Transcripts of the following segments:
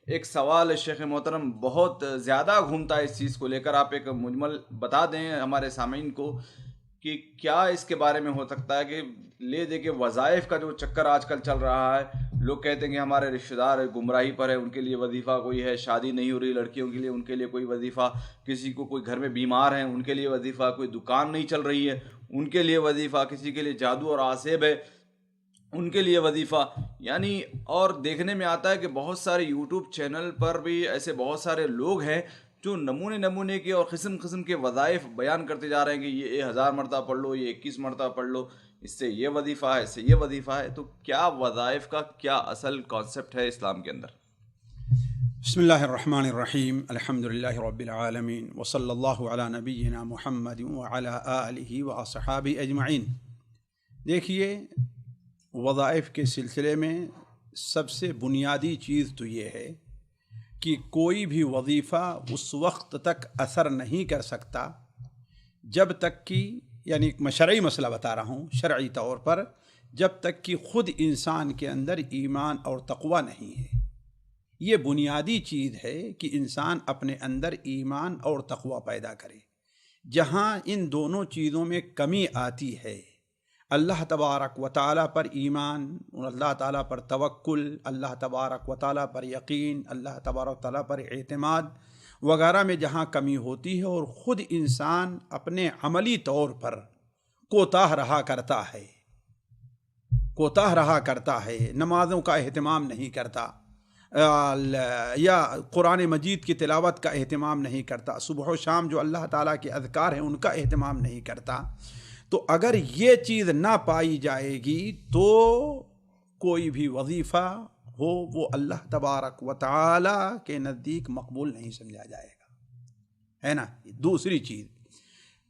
ایک سوال شیخ محترم بہت زیادہ گھومتا ہے اس چیز کو لے کر، آپ ایک مجمل بتا دیں ہمارے سامعین کو کہ کیا اس کے بارے میں ہو سکتا ہے کہ لے دے کے وظائف کا جو چکر آج کل چل رہا ہے، لوگ کہتے ہیں کہ ہمارے رشتہ دار گمراہی پر ہے، ان کے لیے وظیفہ کوئی ہے، شادی نہیں ہو رہی لڑکیوں کے لیے ان کے لیے کوئی وظیفہ، کسی کو کوئی گھر میں بیمار ہیں ان کے لیے وظیفہ، کوئی دکان نہیں چل رہی ہے ان کے لیے وظیفہ، کسی کے لیے جادو اور آسیب ہے ان کے لیے وظیفہ، یعنی اور دیکھنے میں آتا ہے کہ بہت سارے یوٹیوب چینل پر بھی ایسے بہت سارے لوگ ہیں جو نمونے نمونے کے اور قسم قسم کے وظائف بیان کرتے جا رہے ہیں کہ یہ 1000 مرتبہ پڑھ لو، یہ 21 مرتبہ پڑھ لو، اس سے یہ وظیفہ ہے، اس سے یہ وظیفہ ہے. تو کیا وظائف کا کیا اصل کانسیپٹ ہے اسلام کے اندر؟ بسم اللہ الرحمن الرحیم، الحمد للہ رب العالمین، وصلی اللہ علی نبینا محمد وعلی آلہ واصحابہ اجمعین. دیکھیے، وظائف کے سلسلے میں سب سے بنیادی چیز تو یہ ہے کہ کوئی بھی وظیفہ اس وقت تک اثر نہیں کر سکتا جب تک کہ، یعنی میں شرعی مسئلہ بتا رہا ہوں، شرعی طور پر جب تک کہ خود انسان کے اندر ایمان اور تقوی نہیں ہے. یہ بنیادی چیز ہے کہ انسان اپنے اندر ایمان اور تقوی پیدا کرے. جہاں ان دونوں چیزوں میں کمی آتی ہے، اللہ تبارک و تعالیٰ پر ایمان، اللہ تعالیٰ پر توکل، اللہ تبارک و تعالیٰ پر یقین، اللہ تبارک و تعالیٰ پر اعتماد وغیرہ میں جہاں کمی ہوتی ہے اور خود انسان اپنے عملی طور پر کوتاہ رہا کرتا ہے، نمازوں کا اہتمام نہیں کرتا، یا قرآن مجید کی تلاوت کا اہتمام نہیں کرتا، صبح و شام جو اللہ تعالیٰ کے اذکار ہیں ان کا اہتمام نہیں کرتا، تو اگر یہ چیز نہ پائی جائے گی تو کوئی بھی وظیفہ ہو وہ اللہ تبارک و تعالیٰ کے نزدیک مقبول نہیں سمجھا جائے گا، ہے نا. دوسری چیز،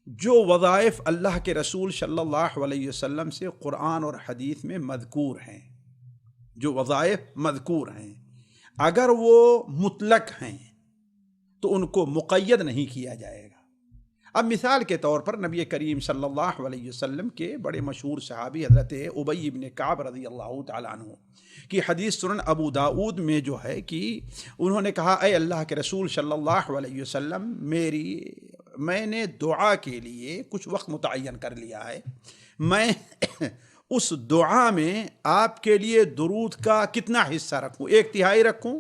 جو وظائف اللہ کے رسول صلی اللہ علیہ وسلم سے قرآن اور حدیث میں مذکور ہیں، جو وظائف مذکور ہیں، اگر وہ مطلق ہیں تو ان کو مقید نہیں کیا جائے گا. اب مثال کے طور پر نبی کریم صلی اللہ علیہ وسلم کے بڑے مشہور صحابی حضرت ابی بن کعب رضی اللہ تعالیٰ عنہ کی حدیث سنن ابو داؤد میں جو ہے کہ انہوں نے کہا، اے اللہ کے رسول صلی اللہ علیہ وسلم، میں نے دعا کے لیے کچھ وقت متعین کر لیا ہے، میں اس دعا میں آپ کے لیے درود کا کتنا حصہ رکھوں؟ 1/3 رکھوں؟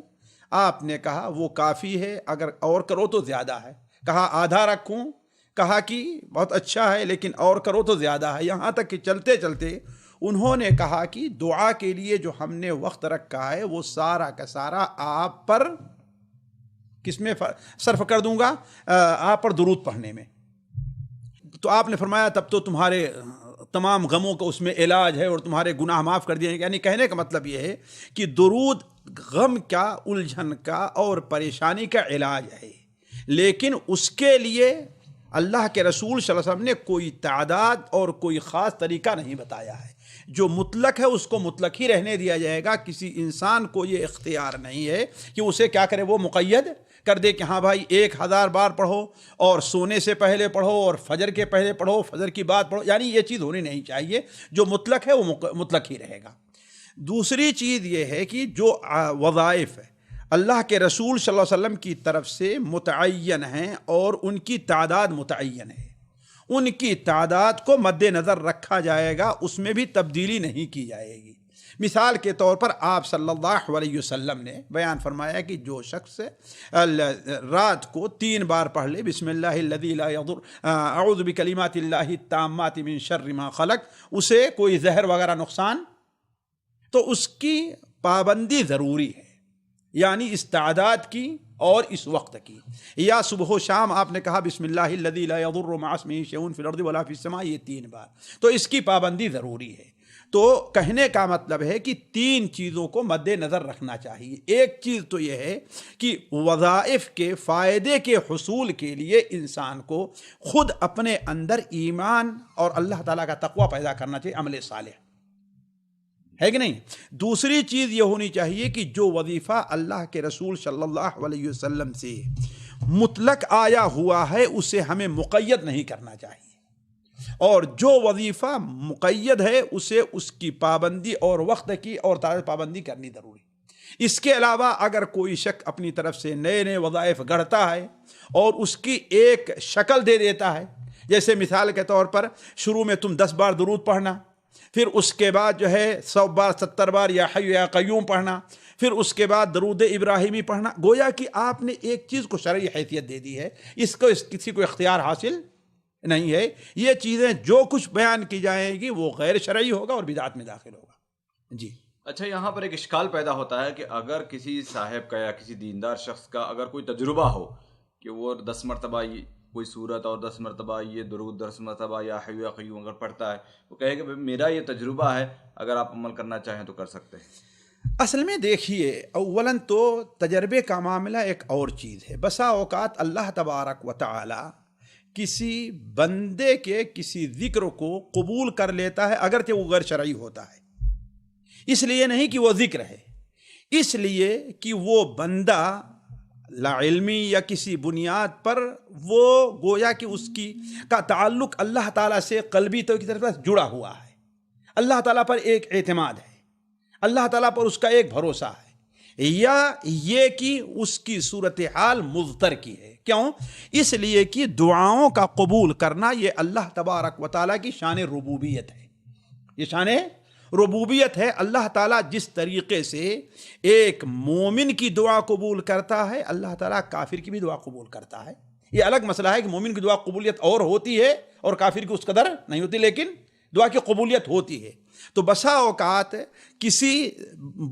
آپ نے کہا وہ کافی ہے، اگر اور کرو تو زیادہ ہے. کہا آدھا رکھوں؟ کہا کہ بہت اچھا ہے لیکن اور کرو تو زیادہ ہے. یہاں تک کہ چلتے چلتے انہوں نے کہا کہ دعا کے لیے جو ہم نے وقت رکھا ہے وہ سارا کا سارا آپ پر کس میں صرف کر دوں گا؟ آپ پر درود پڑھنے میں. تو آپ نے فرمایا تب تو تمہارے تمام غموں کا اس میں علاج ہے اور تمہارے گناہ معاف کر دیے ہیں. یعنی کہنے کا مطلب یہ ہے کہ درود غم کا، الجھن کا اور پریشانی کا علاج ہے، لیکن اس کے لیے اللہ کے رسول صلی اللہ علیہ وسلم نے کوئی تعداد اور کوئی خاص طریقہ نہیں بتایا ہے. جو مطلق ہے اس کو مطلق ہی رہنے دیا جائے گا. کسی انسان کو یہ اختیار نہیں ہے کہ اسے کیا کرے، وہ مقید کر دے کہ ہاں بھائی 1000 بار پڑھو اور سونے سے پہلے پڑھو اور فجر کے پہلے پڑھو، فجر کی بعد پڑھو. یعنی یہ چیز ہونی نہیں چاہیے. جو مطلق ہے وہ مطلق ہی رہے گا. دوسری چیز یہ ہے کہ جو وظائف ہے اللہ کے رسول صلی اللہ علیہ وسلم کی طرف سے متعین ہیں اور ان کی تعداد متعین ہے، ان کی تعداد کو مد نظر رکھا جائے گا، اس میں بھی تبدیلی نہیں کی جائے گی. مثال کے طور پر آپ صلی اللہ علیہ وسلم نے بیان فرمایا کہ جو شخص رات کو 3 بار پڑھ لے بسم اللہ الذی لا یضر اعوذ بکلمات اللہ التامات من شر ما خلق، اسے کوئی زہر وغیرہ نقصان، تو اس کی پابندی ضروری ہے، یعنی اس تعداد کی اور اس وقت کی. یا صبح و شام آپ نے کہا بسم اللہ الذی لا یضر مع اسمہ شیء فی الارض ولا فی السماء، یہ 3 بار، تو اس کی پابندی ضروری ہے. تو کہنے کا مطلب ہے کہ 3 چیزوں کو مد نظر رکھنا چاہیے. ایک چیز تو یہ ہے کہ وظائف کے فائدے کے حصول کے لیے انسان کو خود اپنے اندر ایمان اور اللہ تعالیٰ کا تقوی پیدا کرنا چاہیے، عمل صالح ہے کہ نہیں. دوسری چیز یہ ہونی چاہیے کہ جو وظیفہ اللہ کے رسول صلی اللہ علیہ وسلم سے مطلق آیا ہوا ہے اسے ہمیں مقید نہیں کرنا چاہیے، اور جو وظیفہ مقید ہے اسے اس کی پابندی اور وقت کی اور تعداد پابندی کرنی ضروری. اس کے علاوہ اگر کوئی شخص اپنی طرف سے نئے نئے وظائف گڑھتا ہے اور اس کی ایک شکل دے دیتا ہے، جیسے مثال کے طور پر شروع میں تم 10 بار درود پڑھنا، پھر اس کے بعد جو ہے 100 بار 70 بار یا حی یا قیوم پڑھنا، پھر اس کے بعد درود ابراہیمی پڑھنا، گویا کہ آپ نے ایک چیز کو شرعی حیثیت دے دی ہے، اس کو کسی کو اختیار حاصل نہیں ہے۔ یہ چیزیں جو کچھ بیان کی جائیں گی وہ غیر شرعی ہوگا اور بدعت میں داخل ہوگا۔ جی اچھا، یہاں پر ایک اشکال پیدا ہوتا ہے کہ اگر کسی صاحب کا یا کسی دیندار شخص کا اگر کوئی تجربہ ہو کہ وہ 10 مرتبہ کوئی صورت اور 10 مرتبہ یہ درود 10 مرتبہ یا حی یا قیوم اگر پڑھتا ہے، وہ کہے کہ میرا یہ تجربہ ہے، اگر آپ عمل کرنا چاہیں تو کر سکتے ہیں۔ اصل میں دیکھیے، اولاً تو تجربے کا معاملہ ایک اور چیز ہے۔ بسا اوقات اللہ تبارک و تعالی کسی بندے کے کسی ذکر کو قبول کر لیتا ہے اگرچہ وہ غیر شرعی ہوتا ہے، اس لیے نہیں کہ وہ ذکر ہے، اس لیے کہ وہ بندہ لا علمی یا کسی بنیاد پر وہ گویا کہ اس کا تعلق اللہ تعالیٰ سے قلبی طور کی طرف جڑا ہوا ہے، اللہ تعالیٰ پر ایک اعتماد ہے، اللہ تعالیٰ پر اس کا ایک بھروسہ ہے، یا یہ کہ اس کی صورتحال مضطر کی ہے۔ کیوں؟ اس لیے کہ دعاؤں کا قبول کرنا یہ اللہ تبارک و تعالیٰ کی شان ربوبیت ہے، یہ شان ربوبیت ہے۔ اللہ تعالیٰ جس طریقے سے ایک مومن کی دعا قبول کرتا ہے، اللہ تعالیٰ کافر کی بھی دعا قبول کرتا ہے۔ یہ الگ مسئلہ ہے کہ مومن کی دعا قبولیت اور ہوتی ہے اور کافر کی اس قدر نہیں ہوتی، لیکن دعا کی قبولیت ہوتی ہے۔ تو بسا اوقات کسی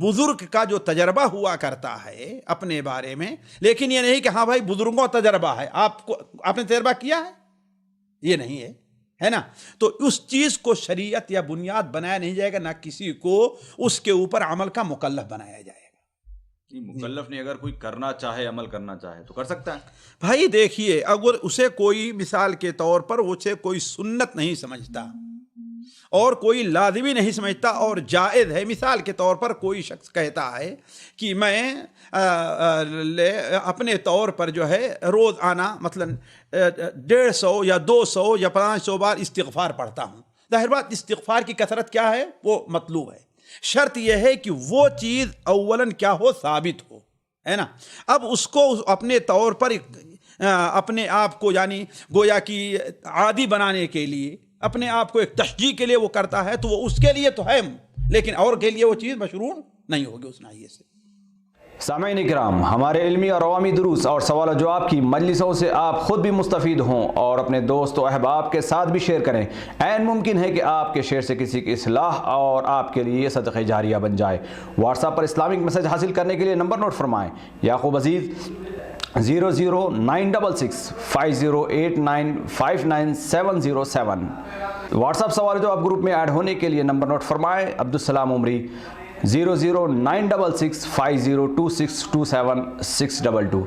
بزرگ کا جو تجربہ ہوا کرتا ہے اپنے بارے میں، لیکن یہ نہیں کہ ہاں بھائی بزرگوں کا تجربہ ہے، آپ نے تجربہ کیا ہے، یہ نہیں ہے نا۔ تو اس چیز کو شریعت یا بنیاد بنایا نہیں جائے گا، نہ کسی کو اس کے اوپر عمل کا مکلف بنایا جائے گا۔ مکلف نہیں، اگر کوئی کرنا چاہے، عمل کرنا چاہے تو کر سکتا ہے۔ بھائی دیکھیے، اگر اسے کوئی مثال کے طور پر اسے کوئی سنت نہیں سمجھتا اور کوئی لازمی نہیں سمجھتا اور جائز ہے، مثال کے طور پر کوئی شخص کہتا ہے کہ میں اپنے طور پر جو ہے روز آنا مثلا 150 یا 200 یا 500 بار استغفار پڑھتا ہوں، ظاہر بات استغفار کی کثرت کیا ہے، وہ مطلوب ہے، شرط یہ ہے کہ وہ چیز اولاً کیا ہو، ثابت ہو، ہے نا۔ اب اس کو اپنے طور پر اپنے آپ کو یعنی گویا کی عادی بنانے کے لیے، اپنے آپ کو ایک تشجیع کے لیے وہ کرتا ہے، تو وہ اس کے لیے تو ہے، لیکن اور کے لیے وہ چیز مشروع نہیں ہوگی اس ناحیے سے۔ سامعین اکرام، ہمارے علمی اور عوامی دروس اور سوال و جواب کی مجلسوں سے آپ خود بھی مستفید ہوں اور اپنے دوست و احباب کے ساتھ بھی شیئر کریں۔ عین ممکن ہے کہ آپ کے شیئر سے کسی کی اصلاح اور آپ کے لیے صدقہ جاریہ بن جائے۔ واٹس ایپ پر اسلامک میسج حاصل کرنے کے لیے نمبر نوٹ فرمائیں: یعقوب عزیز 00966 5089 59707۔ واٹس ایپ سوال جو آپ گروپ میں ایڈ ہونے کے لیے نمبر نوٹ فرمائیں: عبدالسلام عمری 00966 502627 622۔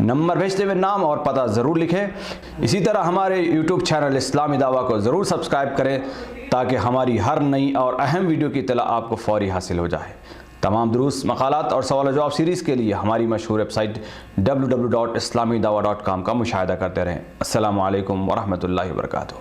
نمبر بھیجتے ہوئے نام اور پتہ ضرور لکھیں۔ اسی طرح ہمارے یوٹیوب چینل اسلامی دعویٰ کو ضرور سبسکرائب کریں تاکہ ہماری ہر نئی اور اہم ویڈیو کی اطلاع آپ کو فوری حاصل ہو جائے۔ تمام دروس، مقالات اور سوال و جواب سیریز کے لیے ہماری مشہور ویب سائٹ www.islamidawah.com کا مشاہدہ کرتے رہیں۔ السلام علیکم ورحمۃ اللہ وبرکاتہ۔